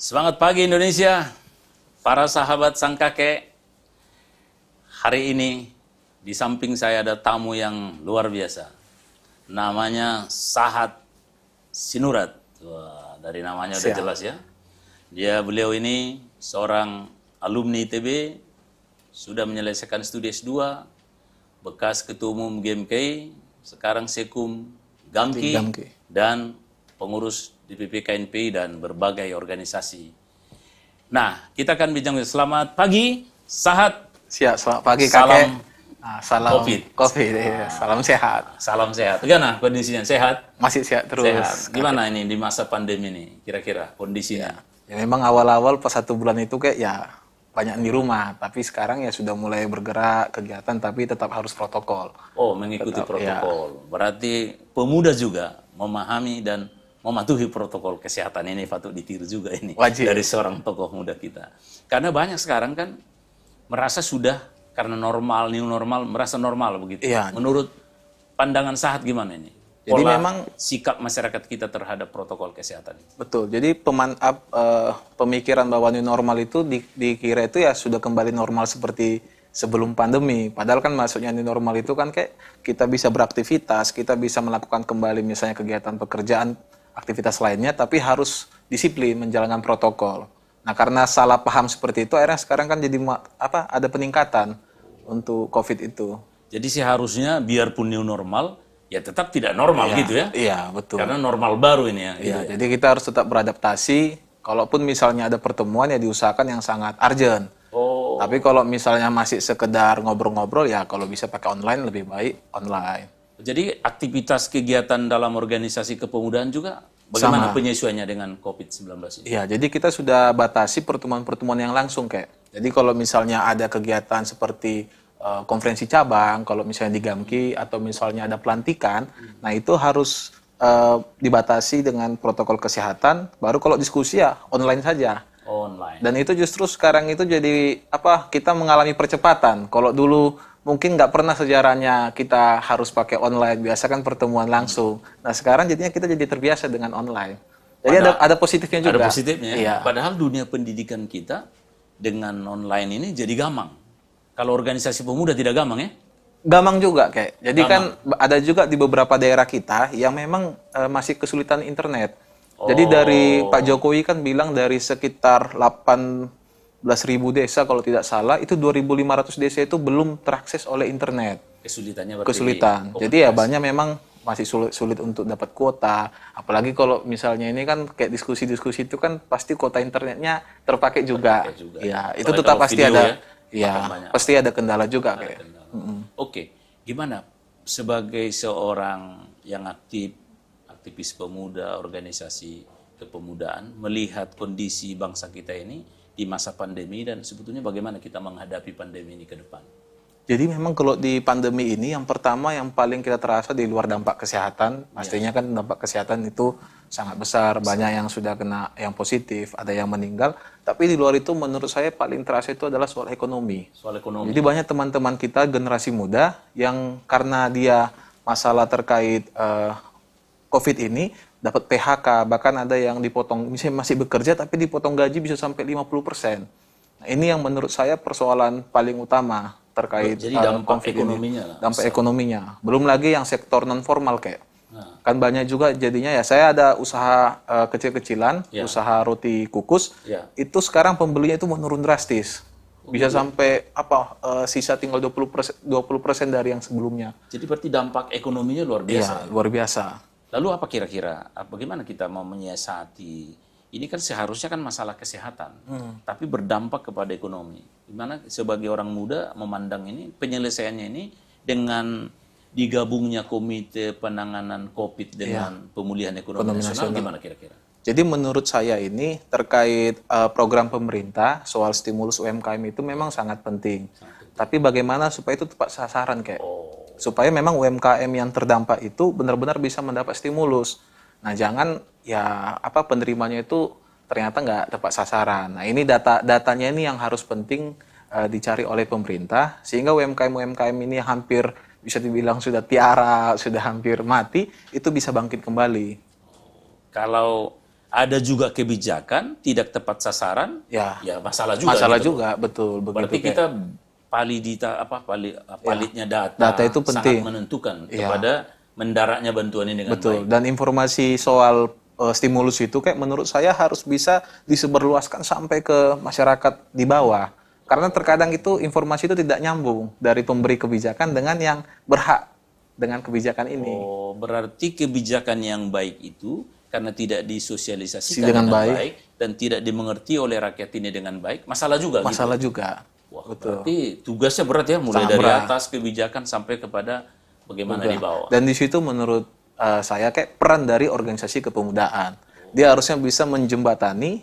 Semangat pagi Indonesia, para sahabat sang kakek. Hari ini di samping saya ada tamu yang luar biasa. Namanya Sahat Sinurat. Wah, dari namanya udah jelas ya. Beliau ini seorang alumni ITB, sudah menyelesaikan studi S2, bekas ketua umum GMK, sekarang Sekum Gamki, dan pengurus DPP KNP dan berbagai organisasi. Nah, kita akan bincang. Selamat pagi, Sahat. Siap, selamat pagi kakek. Salam COVID. Ya. Salam sehat. Salam sehat. Gimana kondisinya? Sehat? Masih sehat terus. Sehat. Gimana ini di masa pandemi ini? Kira-kira kondisinya? Ya memang awal-awal pas 1 bulan itu kayak ya banyak di rumah. Tapi sekarang ya sudah mulai bergerak kegiatan, tapi tetap harus protokol. Oh, mengikuti protokol. Ya. Berarti pemuda juga memahami dan mematuhi protokol kesehatan ini patut ditiru juga ini. Wajib. Dari seorang tokoh muda kita. Karena banyak sekarang kan merasa sudah karena normal, new normal, merasa normal begitu. Iya. Menurut pandangan Sahat gimana ini? Jadi memang sikap masyarakat kita terhadap protokol kesehatan. Betul. Jadi pemikiran bahwa new normal itu dikira itu ya sudah kembali normal seperti sebelum pandemi. Padahal kan maksudnya new normal itu kan kayak kita bisa beraktivitas, kita bisa melakukan kembali misalnya kegiatan pekerjaan, aktivitas lainnya, tapi harus disiplin menjalankan protokol. Nah, karena salah paham seperti itu, akhirnya sekarang kan jadi ada peningkatan untuk COVID itu. Jadi seharusnya biarpun new normal, ya tetap tidak normal gitu ya? Iya, betul. Karena normal baru ini ya. Iya, jadi kita harus tetap beradaptasi. Kalaupun misalnya ada pertemuan ya diusahakan yang sangat urgent. Oh. Tapi kalau misalnya masih sekedar ngobrol-ngobrol, ya kalau bisa pakai online lebih baik online. Jadi aktivitas kegiatan dalam organisasi kepemudaan juga bagaimana penyesuaiannya dengan COVID-19 ini? Iya, jadi kita sudah batasi pertemuan-pertemuan yang langsung kayak. Jadi kalau misalnya ada kegiatan seperti konferensi cabang, kalau misalnya di Gamki atau misalnya ada pelantikan, nah itu harus dibatasi dengan protokol kesehatan. Baru kalau diskusi ya online saja. Online. Dan itu justru sekarang itu jadi kita mengalami percepatan. Kalau dulu mungkin nggak pernah sejarahnya kita harus pakai online, biasa kan pertemuan langsung. Nah sekarang jadinya kita jadi terbiasa dengan online. Jadi ada positifnya juga. Ada positifnya. Iya. Padahal dunia pendidikan kita dengan online ini jadi gamang. Kalau organisasi pemuda tidak gamang ya? Gamang juga kayak. Jadi kan ada juga di beberapa daerah kita yang memang masih kesulitan internet. Jadi dari Pak Jokowi kan bilang dari sekitar 18.000 desa kalau tidak salah, itu 2.500 desa itu belum terakses oleh internet. Kesulitan. Jadi ya banyak memang masih sulit untuk dapat kuota. Apalagi kalau misalnya ini kan kayak diskusi-diskusi itu kan pasti kuota internetnya terpakai juga. Ya, itu tetap pasti ada. Ya, pasti ada kendala juga kayak. Oke, gimana sebagai seorang yang aktivis pemuda, organisasi kepemudaan, melihat kondisi bangsa kita ini di masa pandemi dan sebetulnya bagaimana kita menghadapi pandemi ini ke depan? Jadi memang kalau di pandemi ini yang pertama yang paling kita terasa di luar dampak kesehatan, pastinya kan dampak kesehatan itu sangat besar, banyak yang sudah kena yang positif, ada yang meninggal, tapi di luar itu menurut saya paling terasa itu adalah soal ekonomi. Soal ekonomi. Jadi banyak teman-teman kita generasi muda yang karena dia masalah terkait COVID ini dapat PHK, bahkan ada yang dipotong, misalnya masih bekerja tapi dipotong gaji bisa sampai 50%. Nah, ini yang menurut saya persoalan paling utama terkait dampak ekonominya. Dampak ekonominya. Belum lagi yang sektor non formal kayak. Kan banyak juga jadinya ya, saya ada usaha kecil-kecilan, usaha roti kukus. Itu sekarang pembelinya itu menurun drastis. Bisa sampai sisa tinggal 20% dari yang sebelumnya. Jadi berarti dampak ekonominya luar biasa. Iya, luar biasa. Lalu apa kira-kira, bagaimana kita mau menyiasati? Ini kan seharusnya kan masalah kesehatan, tapi berdampak kepada ekonomi. Gimana sebagai orang muda memandang ini, penyelesaiannya ini dengan digabungnya Komite Penanganan COVID dengan Pemulihan Ekonomi Nasional, gimana kira-kira? Jadi menurut saya ini terkait program pemerintah soal stimulus UMKM itu memang sangat penting. Tapi bagaimana supaya itu tepat sasaran kayak? Supaya memang UMKM yang terdampak itu benar-benar bisa mendapat stimulus. Nah, jangan penerimanya itu ternyata nggak tepat sasaran. Nah, ini datanya ini yang harus penting dicari oleh pemerintah sehingga UMKM ini hampir bisa dibilang sudah tiara, sudah hampir mati, itu bisa bangkit kembali. Kalau ada juga kebijakan tidak tepat sasaran, Ya, ya masalah juga. masalah gitu. juga, betul. Begitu Berarti kayak. kita palidnya Data itu penting. sangat menentukan kepada mendaratnya bantuan ini dengan Betul. baik. Dan informasi soal stimulus itu kayak menurut saya harus bisa disebarluaskan sampai ke masyarakat di bawah. Karena terkadang itu informasi itu tidak nyambung dari pemberi kebijakan dengan yang berhak dengan kebijakan ini. Oh, berarti kebijakan yang baik itu karena tidak disosialisasikan Dengan dengan baik. baik dan tidak dimengerti oleh rakyat ini dengan baik, masalah juga gitu. Masalah juga. Wah, Betul. berarti tugasnya berat ya, mulai Sangat dari berat. atas kebijakan sampai kepada bagaimana di bawah. Dan di situ menurut saya kayak peran dari organisasi kepemudaan. Dia harusnya bisa menjembatani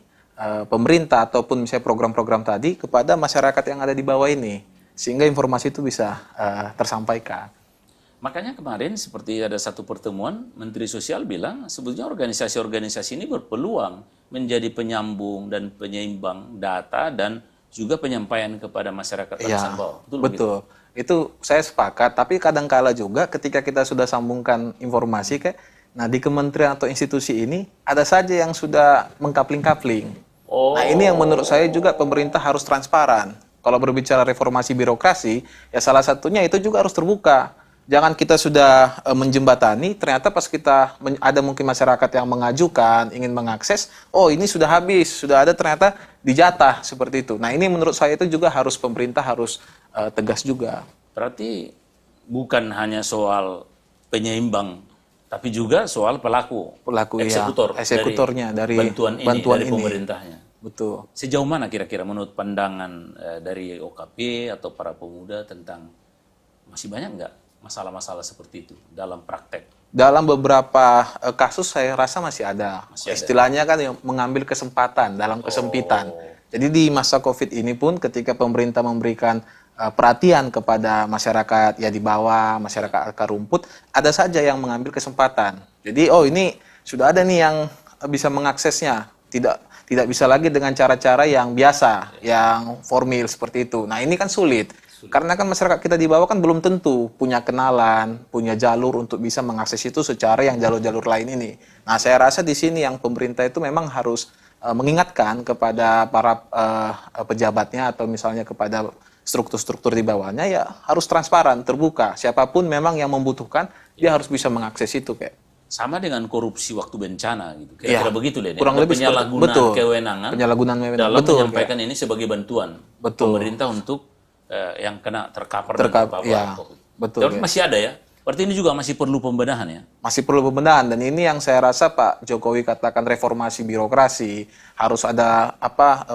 pemerintah ataupun misalnya program-program tadi kepada masyarakat yang ada di bawah ini. Sehingga informasi itu bisa tersampaikan. Makanya kemarin seperti ada satu pertemuan, Menteri Sosial bilang sebetulnya organisasi-organisasi ini berpeluang menjadi penyambung dan penyeimbang data dan juga penyampaian kepada masyarakat lapisan bawah. Betul. Betul. Itu saya sepakat, tapi kadangkala juga ketika kita sudah sambungkan informasi kayak nah di kementerian atau institusi ini ada saja yang sudah mengkapling-kapling. Oh. Nah, ini yang menurut saya juga pemerintah harus transparan. Kalau berbicara reformasi birokrasi, ya salah satunya itu juga harus terbuka. Jangan kita sudah menjembatani, ternyata pas kita ada mungkin masyarakat yang mengajukan, ingin mengakses, oh ini sudah habis, sudah ada ternyata dijatah seperti itu. Nah ini menurut saya itu juga harus pemerintah harus tegas juga. Berarti bukan hanya soal penyeimbang, tapi juga soal pelaku eksekutornya dari bantuan ini. Pemerintahnya. Betul. Sejauh mana kira-kira menurut pandangan dari OKP atau para pemuda tentang masih banyak nggak masalah-masalah seperti itu dalam praktek? Dalam beberapa kasus saya rasa masih ada. Istilahnya kan yang mengambil kesempatan dalam kesempitan. Jadi di masa COVID ini pun ketika pemerintah memberikan perhatian kepada masyarakat ya di bawah, masyarakat akar rumput, ada saja yang mengambil kesempatan. Jadi oh ini sudah ada nih yang bisa mengaksesnya. Tidak bisa lagi dengan cara-cara yang biasa, yang formal seperti itu. Nah, ini kan sulit. Karena kan masyarakat kita di bawah kan belum tentu punya kenalan, punya jalur untuk bisa mengakses itu secara yang jalur-jalur lain ini. Nah, saya rasa di sini yang pemerintah itu memang harus mengingatkan kepada para pejabatnya atau misalnya kepada struktur-struktur di bawahnya ya harus transparan, terbuka. Siapapun memang yang membutuhkan, dia harus bisa mengakses itu kayak. Sama dengan korupsi waktu bencana gitu. Kira-kira begitu deh. Kurang lebih penyalahgunaan kewenangan dalam menyampaikan ini sebagai bantuan pemerintah untuk yang kena terkapar dan terpapar. Betul. Tapi masih ada ya. Berarti ini juga masih perlu pembenahan ya. Masih perlu pembenahan dan ini yang saya rasa Pak Jokowi katakan reformasi birokrasi, harus ada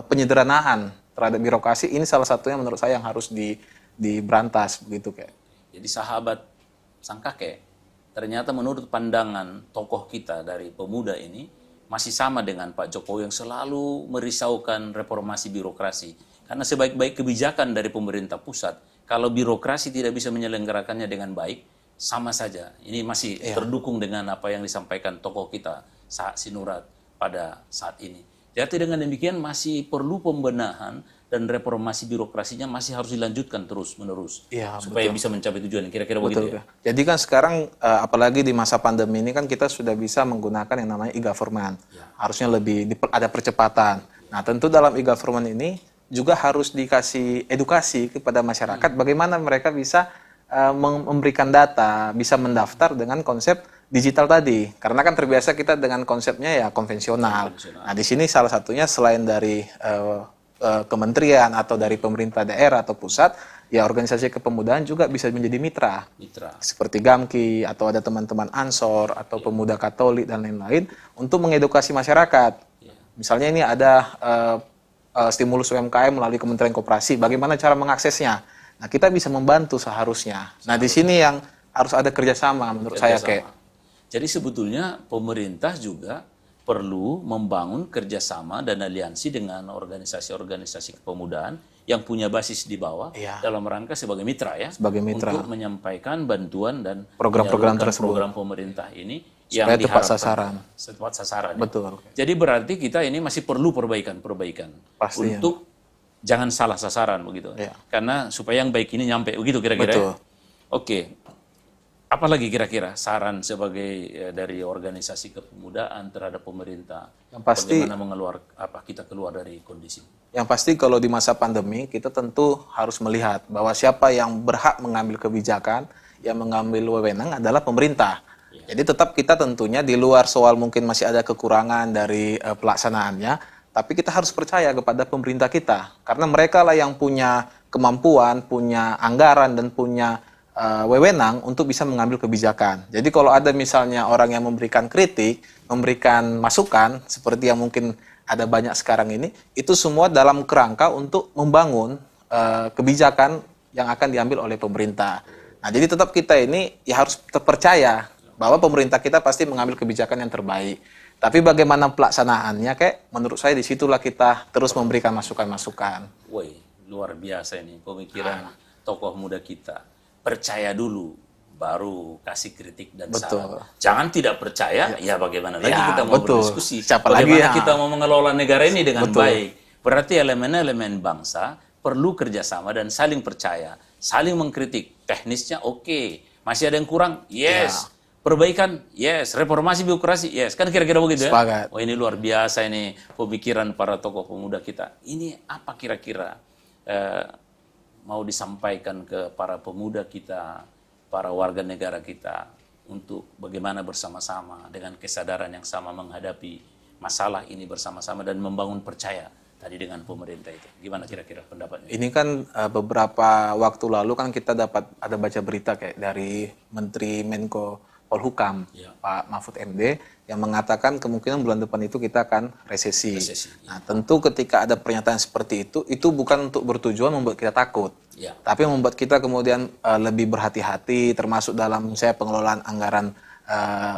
penyederhanaan terhadap birokrasi. Ini salah satunya menurut saya yang harus diberantas begitu kayak. Jadi sahabat sang kakek, ternyata menurut pandangan tokoh kita dari pemuda ini masih sama dengan Pak Jokowi yang selalu merisaukan reformasi birokrasi. Karena sebaik-baik kebijakan dari pemerintah pusat, kalau birokrasi tidak bisa menyelenggarakannya dengan baik, sama saja. Ini masih terdukung dengan apa yang disampaikan tokoh kita, Sahat Sinurat, pada saat ini. Jadi dengan demikian masih perlu pembenahan dan reformasi birokrasinya masih harus dilanjutkan terus-menerus. Supaya bisa mencapai tujuan. Kira-kira begitu ya? Jadi kan sekarang, apalagi di masa pandemi ini kan kita sudah bisa menggunakan yang namanya e-government. Harusnya lebih ada percepatan. Nah tentu dalam e-government ini, juga harus dikasih edukasi kepada masyarakat bagaimana mereka bisa memberikan data, bisa mendaftar dengan konsep digital tadi. Karena kan terbiasa kita dengan konsepnya ya konvensional. Nah, di sini salah satunya selain dari kementerian atau dari pemerintah daerah atau pusat, ya organisasi kepemudaan juga bisa menjadi mitra. Seperti Gamki atau ada teman-teman Ansor atau pemuda Katolik dan lain-lain untuk mengedukasi masyarakat. Misalnya ini ada stimulus UMKM melalui Kementerian Koperasi, bagaimana cara mengaksesnya? Nah, kita bisa membantu seharusnya. Nah, di sini yang harus ada kerjasama menurut saya kayak. Jadi sebetulnya pemerintah juga perlu membangun kerjasama dan aliansi dengan organisasi-organisasi kepemudaan yang punya basis di bawah dalam rangka sebagai mitra ya, untuk menyampaikan bantuan dan program-program tersebut, program pemerintah ini supaya yang tepat sasaran. Tepat sasaran. Betul. Ya. Jadi berarti kita ini masih perlu perbaikan untuk jangan salah sasaran begitu. Karena supaya yang baik ini nyampe begitu kira-kira. Betul. Oke. apalagi kira-kira saran sebagai dari organisasi kepemudaan terhadap pemerintah? Yang pasti, bagaimana kita keluar dari kondisi? Yang pasti kalau di masa pandemi kita tentu harus melihat bahwa siapa yang berhak mengambil kebijakan, yang mengambil wewenang adalah pemerintah. Ya. Jadi tetap kita tentunya di luar soal mungkin masih ada kekurangan dari pelaksanaannya, tapi kita harus percaya kepada pemerintah kita. Karena mereka lah yang punya kemampuan, punya anggaran, dan punya wewenang untuk bisa mengambil kebijakan. Jadi kalau ada misalnya orang yang memberikan kritik, memberikan masukan, seperti yang mungkin ada banyak sekarang ini, itu semua dalam kerangka untuk membangun kebijakan yang akan diambil oleh pemerintah. Nah, jadi tetap kita ini ya harus terpercaya bahwa pemerintah kita pasti mengambil kebijakan yang terbaik. Tapi bagaimana pelaksanaannya, kayak menurut saya disitulah kita terus memberikan masukan-masukan. Woi, luar biasa ini pemikiran tokoh muda kita. Percaya dulu, baru kasih kritik dan saran. Jangan tidak percaya, ya bagaimana lagi kita mau berdiskusi. Bagaimana kita mau mengelola negara ini dengan baik. Berarti elemen-elemen bangsa perlu kerjasama dan saling percaya. Saling mengkritik. Teknisnya oke. Masih ada yang kurang? Yes. Perbaikan? Yes. Reformasi birokrasi? Yes. Kan kira-kira begitu ya? Oh, ini luar biasa ini pemikiran para tokoh pemuda kita. Ini apa kira-kira mau disampaikan ke para pemuda kita, para warga negara kita, untuk bagaimana bersama-sama dengan kesadaran yang sama menghadapi masalah ini bersama-sama dan membangun percaya tadi dengan pemerintah itu. Gimana kira-kira pendapatnya? Ini kan beberapa waktu lalu kan kita ada baca berita kayak dari Menteri Menko Polhukam, Pak Mahfud MD, yang mengatakan kemungkinan bulan depan itu kita akan resesi. Nah, tentu ketika ada pernyataan seperti itu bukan untuk bertujuan membuat kita takut, tapi membuat kita kemudian lebih berhati-hati, termasuk dalam misalnya pengelolaan anggaran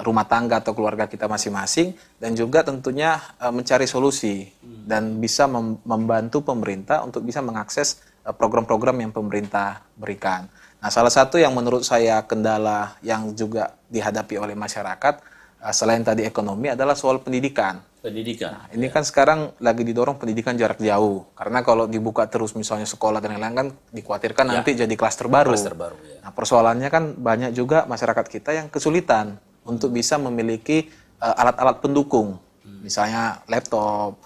rumah tangga atau keluarga kita masing-masing, dan juga tentunya mencari solusi dan bisa membantu pemerintah untuk bisa mengakses program-program yang pemerintah berikan. Nah, salah satu yang menurut saya kendala yang juga dihadapi oleh masyarakat selain tadi ekonomi adalah soal pendidikan. Nah, ini kan sekarang lagi didorong pendidikan jarak jauh. Karena kalau dibuka terus misalnya sekolah dan lain-lain kan dikhawatirkan nanti jadi klaster baru. Nah, persoalannya kan banyak juga masyarakat kita yang kesulitan untuk bisa memiliki alat-alat pendukung. Misalnya laptop,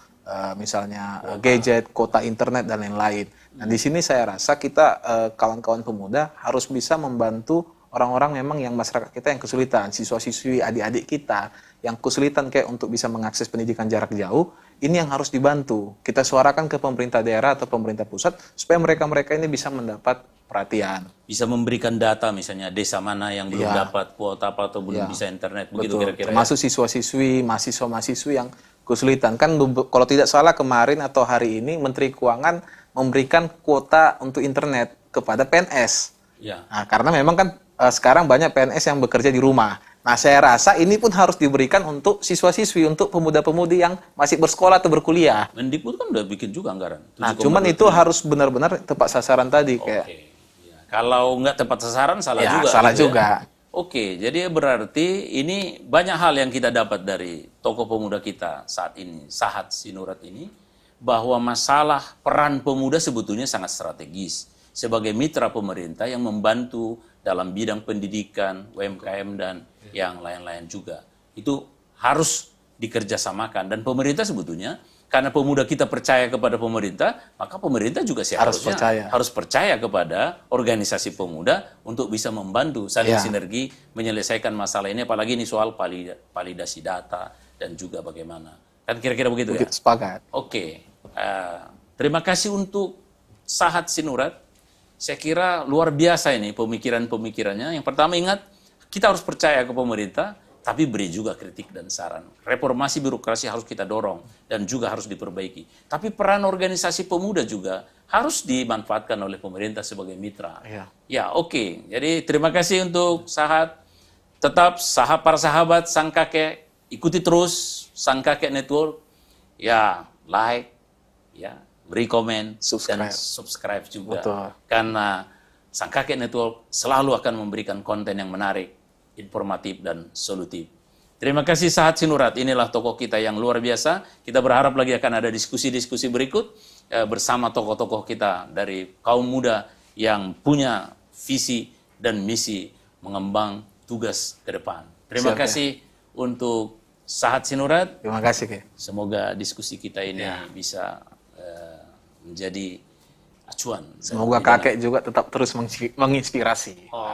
misalnya gadget, kuota internet, dan lain-lain. Nah, di sini saya rasa kita kawan-kawan pemuda harus bisa membantu orang-orang memang yang masyarakat kita yang kesulitan, siswa-siswi, adik-adik kita yang kesulitan kayak untuk bisa mengakses pendidikan jarak jauh, ini yang harus dibantu. Kita suarakan ke pemerintah daerah atau pemerintah pusat supaya mereka-mereka ini bisa mendapat perhatian. Bisa memberikan data misalnya desa mana yang belum dapat kuota apa atau belum bisa internet, begitu kira-kira. Termasuk siswa-siswi, mahasiswa-mahasiswi yang kesulitan. Kan kalau tidak salah kemarin atau hari ini Menteri Keuangan memberikan kuota untuk internet kepada PNS. Nah, karena memang kan sekarang banyak PNS yang bekerja di rumah. Nah, saya rasa ini pun harus diberikan untuk siswa-siswi, untuk pemuda-pemudi yang masih bersekolah atau berkuliah. Mendikbud kan udah bikin juga anggaran. Nah, cuman itu harus benar-benar tepat sasaran tadi. Kalau nggak tepat sasaran, salah juga. Salah juga. Oke, jadi berarti ini banyak hal yang kita dapat dari tokoh pemuda kita saat ini, Sahat Sinurat ini, bahwa masalah peran pemuda sebetulnya sangat strategis sebagai mitra pemerintah yang membantu dalam bidang pendidikan, UMKM, dan yang lain-lain juga. Itu harus dikerjasamakan. Dan pemerintah sebetulnya, karena pemuda kita percaya kepada pemerintah, maka pemerintah juga seharusnya harus percaya kepada organisasi pemuda untuk bisa membantu saling sinergi menyelesaikan masalah ini, apalagi ini soal validasi data dan juga bagaimana. Kan kira-kira begitu ya? Sepakat. Oke. Terima kasih untuk Sahat Sinurat. Saya kira luar biasa ini pemikiran-pemikirannya. Yang pertama ingat, kita harus percaya ke pemerintah, tapi beri juga kritik dan saran. Reformasi birokrasi harus kita dorong dan juga harus diperbaiki. Tapi peran organisasi pemuda juga harus dimanfaatkan oleh pemerintah sebagai mitra. Oke. Jadi terima kasih untuk Sahat. Tetap para sahabat Sang Kakek, ikuti terus Sang Kakek Network. Like, beri komen, dan subscribe juga. Karena Sang Kakek Network selalu akan memberikan konten yang menarik, informatif, dan solutif. Terima kasih Sahat Sinurat, inilah tokoh kita yang luar biasa. Kita berharap lagi akan ada diskusi-diskusi berikut bersama tokoh-tokoh kita dari kaum muda yang punya visi dan misi mengembang tugas ke depan. Terima Siap, kasih untuk Sahat Sinurat. Terima kasih, Ki. Semoga diskusi kita ini bisa menjadi acuan. Semoga kakek juga tetap terus menginspirasi. Oh,